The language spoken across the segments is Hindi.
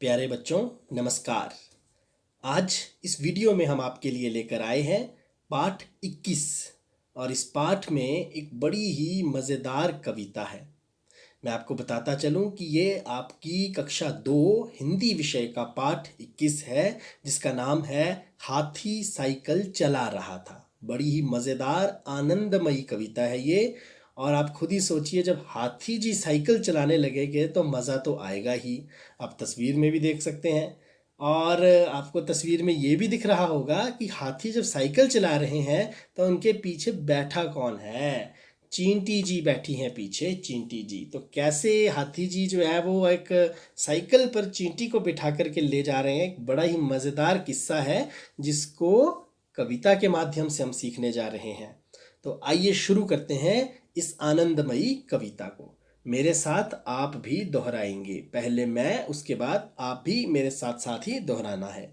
प्यारे बच्चों, नमस्कार। आज इस वीडियो में हम आपके लिए लेकर आए हैं पाठ 21 और इस पाठ में एक बड़ी ही मज़ेदार कविता है। मैं आपको बताता चलूं कि ये आपकी कक्षा 2 हिंदी विषय का पाठ 21 है, जिसका नाम है हाथी साइकिल चला रहा था। बड़ी ही मज़ेदार आनंदमयी कविता है ये। और आप खुद ही सोचिए, जब हाथी जी साइकिल चलाने लगेंगे तो मज़ा तो आएगा ही। आप तस्वीर में भी देख सकते हैं और आपको तस्वीर में ये भी दिख रहा होगा कि हाथी जब साइकिल चला रहे हैं तो उनके पीछे बैठा कौन है। चींटी जी बैठी हैं पीछे, चींटी जी। तो कैसे हाथी जी जो है वो एक साइकिल पर चींटी को बिठा करके ले जा रहे हैं। एक बड़ा ही मज़ेदार किस्सा है जिसको कविता के माध्यम से हम सीखने जा रहे हैं। तो आइए शुरू करते हैं इस आनंदमयी कविता को। मेरे साथ आप भी दोहराएंगे, पहले मैं, उसके बाद आप भी मेरे साथ साथ ही दोहराना है।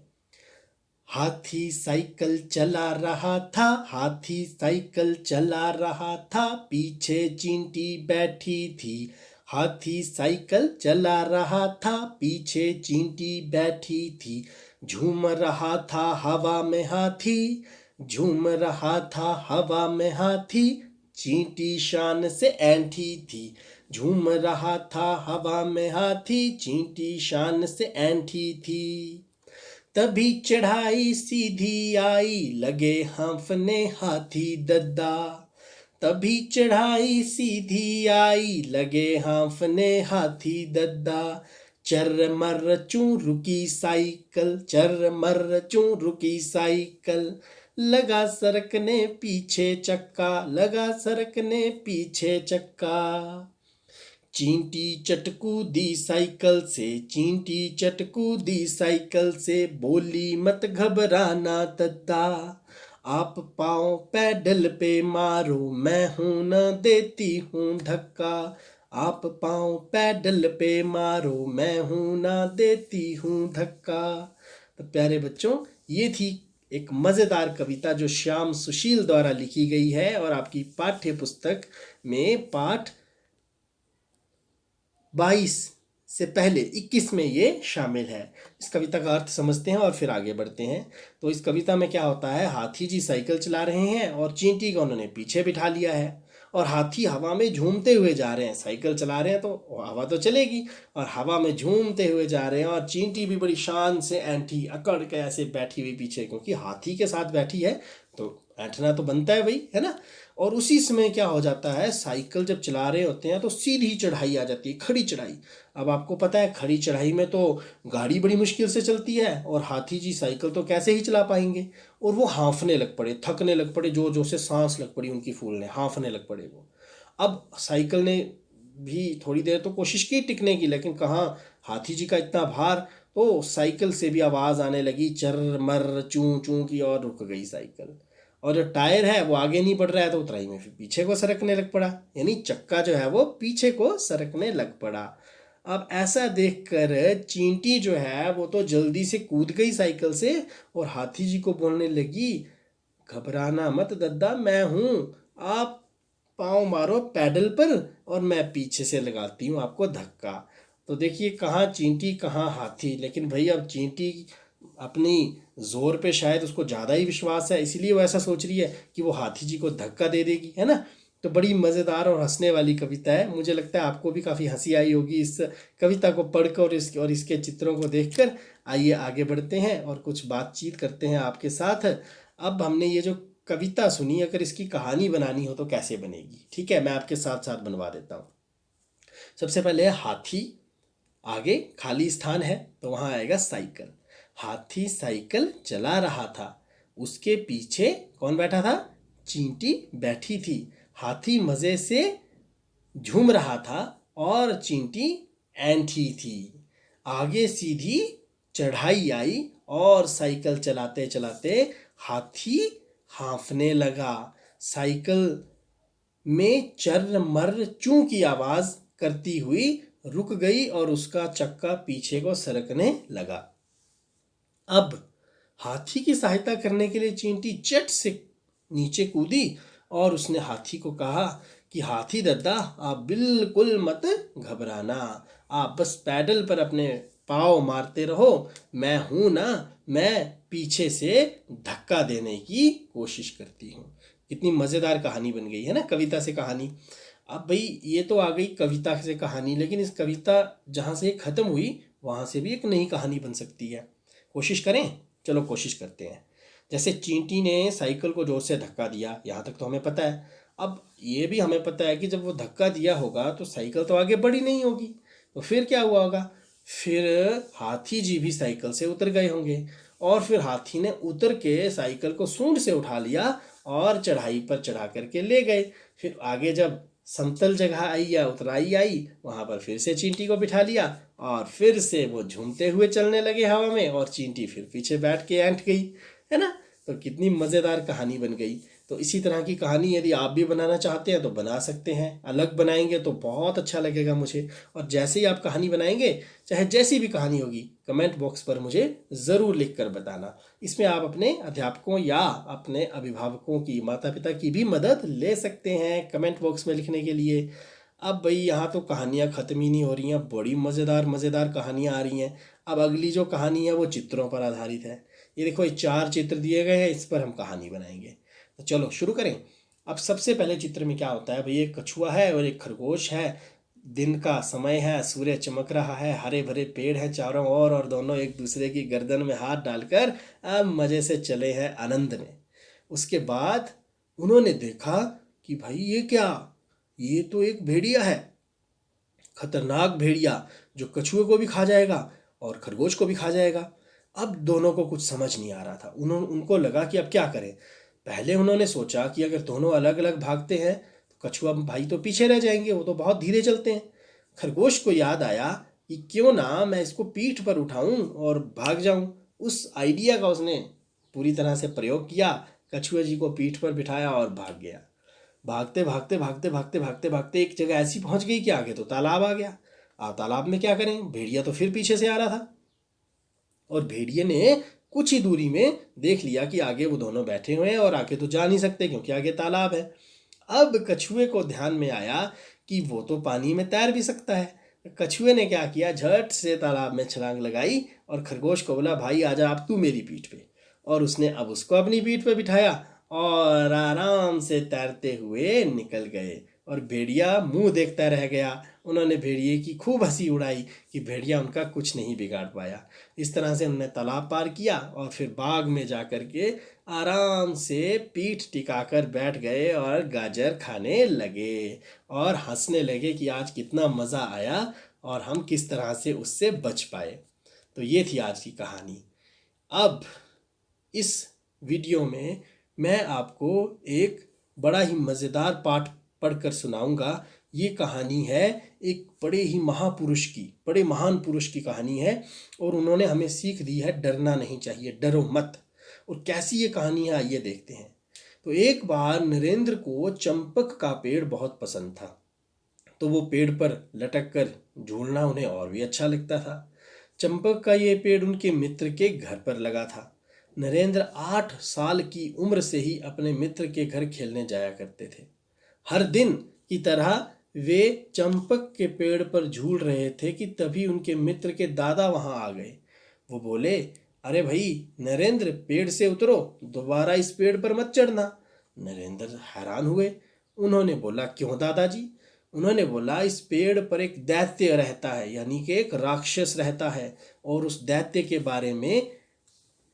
हाथी साइकिल चला रहा था, हाथी साइकिल चला रहा था, पीछे चींटी बैठी थी। हाथी साइकिल चला रहा था, पीछे चींटी बैठी थी। झूम रहा था हवा में हाथी, झूम रहा था हवा में हाथी, चींटी शान से ऐंठी थी। झूम रहा था हवा में हाथी, चींटी शान से ऐंठी थी। तभी चढ़ाई सीधी आई, लगे हाँफने हाथी दद्दा। तभी चढ़ाई सीधी आई, लगे हाँफने हाथी दद्दा। चर मर चूं रुकी साइकिल, चर मर चूं रुकी साइकिल। लगा सरकने पीछे चक्का, लगा सरकने पीछे चक्का। चींटी चटकू दी साइकिल से, चींटी चटकू दी साइकिल से, बोली मत घबराना दद्दा। आप पाओ पैडल पे मारो, मैं हूं न देती हूं धक्का। आप पाओ पैडल पे मारो, मैं हूं न देती हूं धक्का। तो प्यारे बच्चों, ये थी एक मज़ेदार कविता जो श्याम सुशील द्वारा लिखी गई है और आपकी पाठ्य पुस्तक में पाठ 22 से पहले 21 में ये शामिल है। इस कविता का अर्थ समझते हैं और फिर आगे बढ़ते हैं। तो इस कविता में क्या होता है, हाथी जी साइकिल चला रहे हैं और चींटी को उन्होंने पीछे बिठा लिया है और हाथी हवा में झूमते हुए जा रहे हैं। साइकिल चला रहे हैं तो हवा तो चलेगी और हवा में झूमते हुए जा रहे हैं। और चींटी भी बड़ी शान से ऐंठी अकड़ के ऐसे बैठी हुई पीछे, क्योंकि हाथी के साथ बैठी है तो ऐंठना तो बनता है भाई, है ना। और उसी समय क्या हो जाता है, साइकिल जब चला रहे होते हैं तो सीधी चढ़ाई आ जाती है, खड़ी चढ़ाई। अब आपको पता है खड़ी चढ़ाई में तो गाड़ी बड़ी मुश्किल से चलती है और हाथी जी साइकिल तो कैसे ही चला पाएंगे। और वो हाँफने लग पड़े, थकने लग पड़े, जोर जोर से सांस लग पड़ी उनकी फूलने, हाँफने लग पड़े वो। अब साइकिल ने भी थोड़ी देर तो कोशिश की टिकने की, लेकिन कहाँ, हाथी जी का इतना भार, तो साइकिल से भी आवाज़ आने लगी चर मर चूं चूं की, और रुक गई साइकिल। और जो टायर है वो आगे नहीं बढ़ रहा है तो उतराई में फिर पीछे को सरकने लग पड़ा, यानी चक्का जो है वो पीछे को सरकने लग पड़ा। अब ऐसा देखकर चींटी जो है वो तो जल्दी से कूद गई साइकिल से और हाथी जी को बोलने लगी, घबराना मत दद्दा, मैं हूँ, आप पाँव मारो पैडल पर और मैं पीछे से लगाती हूँ आपको धक्का। तो देखिए, कहाँ चींटी कहाँ हाथी। लेकिन भाई अब चींटी अपनी जोर पे शायद उसको ज़्यादा ही विश्वास है, इसीलिए वो ऐसा सोच रही है कि वो हाथी जी को धक्का दे देगी, है ना। तो बड़ी मज़ेदार और हंसने वाली कविता है। मुझे लगता है आपको भी काफ़ी हंसी आई होगी इस कविता को पढ़कर और इसके चित्रों को देखकर। आइए आगे बढ़ते हैं और कुछ बातचीत करते हैं आपके साथ। अब हमने ये जो कविता सुनी, अगर इसकी कहानी बनानी हो तो कैसे बनेगी, ठीक है, मैं आपके साथ साथ बनवा देता हूँ। सबसे पहले हाथी, आगे खाली स्थान है तो वहाँ आएगा साइकिल। हाथी साइकिल चला रहा था, उसके पीछे कौन बैठा था, चींटी बैठी थी। हाथी मज़े से झूम रहा था और चींटी ऐंठी थी। आगे सीधी चढ़ाई आई और साइकिल चलाते चलाते हाथी हाँफने लगा। साइकिल में चर मर चूं की आवाज़ करती हुई रुक गई और उसका चक्का पीछे को सरकने लगा। अब हाथी की सहायता करने के लिए चींटी चट से नीचे कूदी और उसने हाथी को कहा कि हाथी दद्दा, आप बिल्कुल मत घबराना, आप बस पैडल पर अपने पाँव मारते रहो, मैं हूं ना, मैं पीछे से धक्का देने की कोशिश करती हूँ। कितनी मज़ेदार कहानी बन गई है ना, कविता से कहानी। अब भाई ये तो आ गई कविता से कहानी, लेकिन इस कविता जहाँ से ख़त्म हुई वहाँ से भी एक नई कहानी बन सकती है। कोशिश करें? चलो कोशिश करते हैं। जैसे चींटी ने साइकिल को जोर से धक्का दिया, यहाँ तक तो हमें पता है। अब ये भी हमें पता है कि जब वो धक्का दिया होगा तो साइकिल तो आगे बढ़ी नहीं होगी, तो फिर क्या हुआ होगा? फिर हाथी जी भी साइकिल से उतर गए होंगे, और फिर हाथी ने उतर के साइकिल को सूंड से उठा लिया और चढ़ाई पर चढ़ा करके ले गए। फिर आगे जब समतल जगह आई या उतराई आई, वहाँ पर फिर से चींटी को बिठा लिया और फिर से वो झूमते हुए चलने लगे हवा में, और चींटी फिर पीछे बैठ के ऐंठ गई, है ना। तो कितनी मज़ेदार कहानी बन गई। तो इसी तरह की कहानी यदि आप भी बनाना चाहते हैं तो बना सकते हैं। अलग बनाएंगे तो बहुत अच्छा लगेगा मुझे। और जैसे ही आप कहानी बनाएंगे, चाहे जैसी भी कहानी होगी, कमेंट बॉक्स पर मुझे ज़रूर लिख कर बताना। इसमें आप अपने अध्यापकों या अपने अभिभावकों की, माता पिता की भी मदद ले सकते हैं कमेंट बॉक्स में लिखने के लिए। अब भाई यहाँ तो कहानियाँ ख़त्म ही नहीं हो रही हैं, बड़ी मज़ेदार मज़ेदार कहानियाँ आ रही हैं। अब अगली जो कहानी है वो चित्रों पर आधारित है। ये देखो, ये 4 चित्र दिए गए हैं, इस पर हम कहानी बनाएंगे। तो चलो शुरू करें। अब सबसे पहले चित्र में क्या होता है भाई, एक कछुआ है और एक खरगोश है। दिन का समय है, सूर्य चमक रहा है, हरे भरे पेड़ हैं चारों ओर, और दोनों एक दूसरे की गर्दन में हाथ डालकर अब मज़े से चले हैं आनंद में। उसके बाद उन्होंने देखा कि भाई ये क्या, ये तो एक भेड़िया है, खतरनाक भेड़िया, जो कछुए को भी खा जाएगा और खरगोश को भी खा जाएगा। अब दोनों को कुछ समझ नहीं आ रहा था। उनको लगा कि अब क्या करें। पहले उन्होंने सोचा कि अगर दोनों अलग अलग भागते हैं तो कछुआ भाई तो पीछे रह जाएंगे, वो तो बहुत धीरे चलते हैं। खरगोश को याद आया कि क्यों ना मैं इसको पीठ पर उठाऊं और भाग जाऊं। उस आइडिया का उसने पूरी तरह से प्रयोग किया, कछुए जी को पीठ पर बिठाया और भाग गया। भागते भागते भागते भागते भागते भागते एक जगह ऐसी पहुंच गई कि आगे तो तालाब आ गया। तालाब में क्या करें, भेड़िया तो फिर पीछे से आ रहा था, और भेड़िए ने कुछ ही दूरी में देख लिया कि आगे वो दोनों बैठे हुए हैं और आगे तो जा नहीं सकते क्योंकि आगे तालाब है। अब कछुए को ध्यान में आया कि वो तो पानी में तैर भी सकता है। कछुए ने क्या किया, झट से तालाब में छलांग लगाई और खरगोश को बोला, भाई आजा अब तू मेरी पीठ पे। और उसने अब उसको अपनी पीठ पे बिठाया और आराम से तैरते हुए निकल गए। और भेड़िया मुंह देखता रह गया। उन्होंने भेड़िए की खूब हंसी उड़ाई कि भेड़िया उनका कुछ नहीं बिगाड़ पाया। इस तरह से उन्होंने तालाब पार किया और फिर बाग में जा कर के आराम से पीठ टिकाकर बैठ गए और गाजर खाने लगे और हंसने लगे कि आज कितना मज़ा आया और हम किस तरह से उससे बच पाए। तो ये थी आज की कहानी। अब इस वीडियो में मैं आपको एक बड़ा ही मज़ेदार पाठ पढ़कर सुनाऊंगा। ये कहानी है एक बड़े ही महापुरुष की, बड़े महान पुरुष की कहानी है, और उन्होंने हमें सीख दी है डरना नहीं चाहिए, डरो मत। और कैसी ये कहानी है आइए देखते हैं। तो एक बार नरेंद्र को चंपक का पेड़ बहुत पसंद था, तो वो पेड़ पर लटक कर झूलना उन्हें और भी अच्छा लगता था। चंपक का ये पेड़ उनके मित्र के घर पर लगा था। नरेंद्र 8 साल की उम्र से ही अपने मित्र के घर खेलने जाया करते थे। हर दिन की तरह वे चंपक के पेड़ पर झूल रहे थे कि तभी उनके मित्र के दादा वहां आ गए। वो बोले, अरे भाई नरेंद्र, पेड़ से उतरो, दोबारा इस पेड़ पर मत चढ़ना। नरेंद्र हैरान हुए। उन्होंने बोला, क्यों दादाजी? उन्होंने बोला, इस पेड़ पर एक दैत्य रहता है, यानी कि एक राक्षस रहता है, और उस दैत्य के बारे में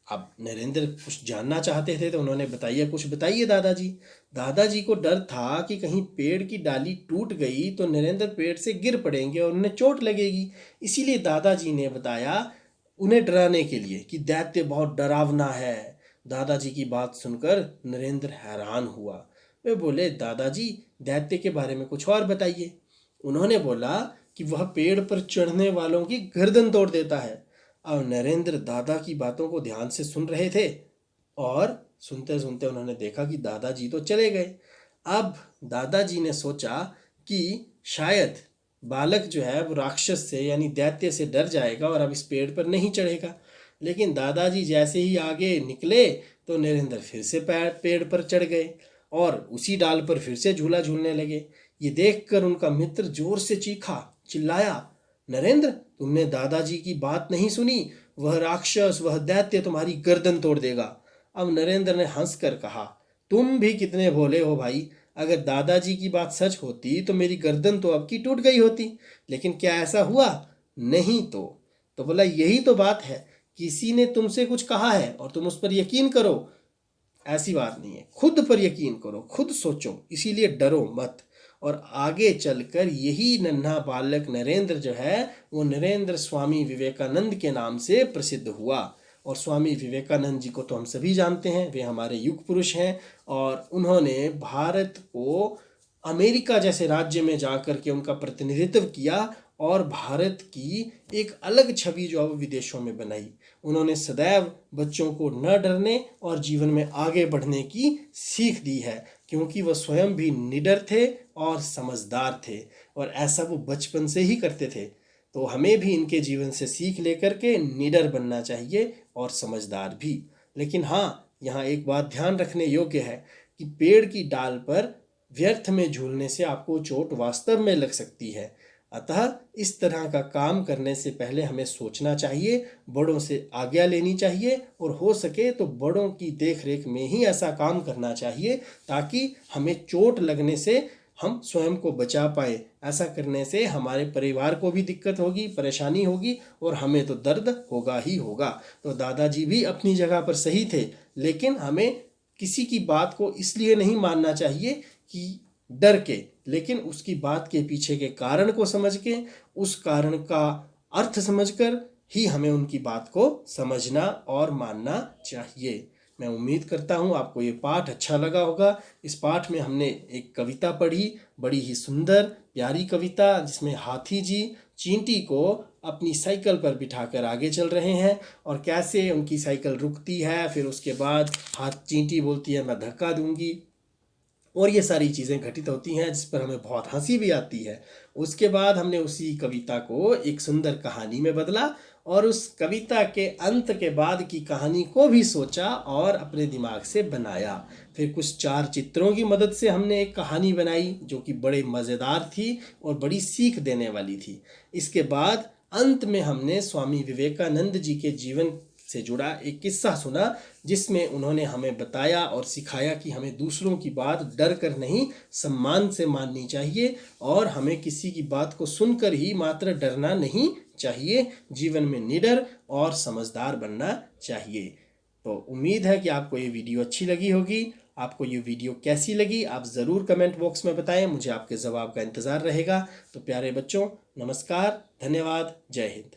अब नरेंद्र कुछ जानना चाहते थे। तो उन्होंने बताइए, कुछ बताइए दादाजी। दादाजी को डर था कि कहीं पेड़ की डाली टूट गई तो नरेंद्र पेड़ से गिर पड़ेंगे और उन्हें चोट लगेगी। इसीलिए दादाजी ने बताया उन्हें डराने के लिए कि दैत्य बहुत डरावना है। दादाजी की बात सुनकर नरेंद्र हैरान हुआ। वे बोले, दादाजी दैत्य के बारे में कुछ और बताइए। उन्होंने बोला कि वह पेड़ पर चढ़ने वालों की गर्दन तोड़ देता है। अब नरेंद्र दादा की बातों को ध्यान से सुन रहे थे, और सुनते सुनते उन्होंने देखा कि दादाजी तो चले गए। अब दादाजी ने सोचा कि शायद बालक जो है वो राक्षस से यानी दैत्य से डर जाएगा और अब इस पेड़ पर नहीं चढ़ेगा। लेकिन दादाजी जैसे ही आगे निकले तो नरेंद्र फिर से पेड़ पर चढ़ गए और उसी डाल पर फिर से झूला झूलने लगे। ये देखकर उनका मित्र जोर से चीखा, चिल्लाया, नरेंद्र, तुमने दादाजी की बात नहीं सुनी, वह राक्षस, वह दैत्य तुम्हारी गर्दन तोड़ देगा। अब नरेंद्र ने हंसकर कहा, तुम भी कितने भोले हो भाई, अगर दादाजी की बात सच होती तो मेरी गर्दन तो अब की टूट गई होती, लेकिन क्या ऐसा हुआ? नहीं तो बोला, यही तो बात है, किसी ने तुमसे कुछ कहा है और तुम उस पर यकीन करो। ऐसी बात नहीं है, खुद पर यकीन करो, खुद सोचो, इसीलिए डरो मत। और आगे चलकर यही नन्हा बालक नरेंद्र जो है वो नरेंद्र स्वामी विवेकानंद के नाम से प्रसिद्ध हुआ। और स्वामी विवेकानंद जी को तो हम सभी जानते हैं, वे हमारे युग पुरुष हैं और उन्होंने भारत को अमेरिका जैसे राज्य में जाकर के उनका प्रतिनिधित्व किया और भारत की एक अलग छवि जो अब विदेशों में बनाई। उन्होंने सदैव बच्चों को न डरने और जीवन में आगे बढ़ने की सीख दी है, क्योंकि वह स्वयं भी निडर थे और समझदार थे और ऐसा वो बचपन से ही करते थे। तो हमें भी इनके जीवन से सीख लेकर के निडर बनना चाहिए और समझदार भी। लेकिन हाँ, यहाँ एक बात ध्यान रखने योग्य है कि पेड़ की डाल पर व्यर्थ में झूलने से आपको चोट वास्तव में लग सकती है। अतः इस तरह का काम करने से पहले हमें सोचना चाहिए, बड़ों से आज्ञा लेनी चाहिए और हो सके तो बड़ों की देख रेख में ही ऐसा काम करना चाहिए ताकि हमें चोट लगने से हम स्वयं को बचा पाए। ऐसा करने से हमारे परिवार को भी दिक्कत होगी, परेशानी होगी और हमें तो दर्द होगा ही होगा। तो दादाजी भी अपनी जगह पर सही थे, लेकिन हमें किसी की बात को इसलिए नहीं मानना चाहिए कि डर के, लेकिन उसकी बात के पीछे के कारण को समझ के, उस कारण का अर्थ समझकर ही हमें उनकी बात को समझना और मानना चाहिए। मैं उम्मीद करता हूँ आपको ये पाठ अच्छा लगा होगा। इस पाठ में हमने एक कविता पढ़ी, बड़ी ही सुंदर प्यारी कविता, जिसमें हाथी जी चींटी को अपनी साइकिल पर बिठाकर आगे चल रहे हैं और कैसे उनकी साइकिल रुकती है, फिर उसके बाद चींटी बोलती है मैं धक्का दूंगी, और ये सारी चीज़ें घटित होती हैं जिस पर हमें बहुत हंसी भी आती है। उसके बाद हमने उसी कविता को एक सुंदर कहानी में बदला और उस कविता के अंत के बाद की कहानी को भी सोचा और अपने दिमाग से बनाया। फिर कुछ 4 चित्रों की मदद से हमने एक कहानी बनाई जो कि बड़े मज़ेदार थी और बड़ी सीख देने वाली थी। इसके बाद अंत में हमने स्वामी विवेकानंद जी के जीवन से जुड़ा एक किस्सा सुना, जिसमें उन्होंने हमें बताया और सिखाया कि हमें दूसरों की बात डर कर नहीं, सम्मान से माननी चाहिए और हमें किसी की बात को सुनकर ही मात्र डरना नहीं चाहिए, जीवन में निडर और समझदार बनना चाहिए। तो उम्मीद है कि आपको ये वीडियो अच्छी लगी होगी। आपको ये वीडियो कैसी लगी आप ज़रूर कमेंट बॉक्स में बताएं, मुझे आपके जवाब का इंतज़ार रहेगा। तो प्यारे बच्चों, नमस्कार, धन्यवाद, जय हिंद।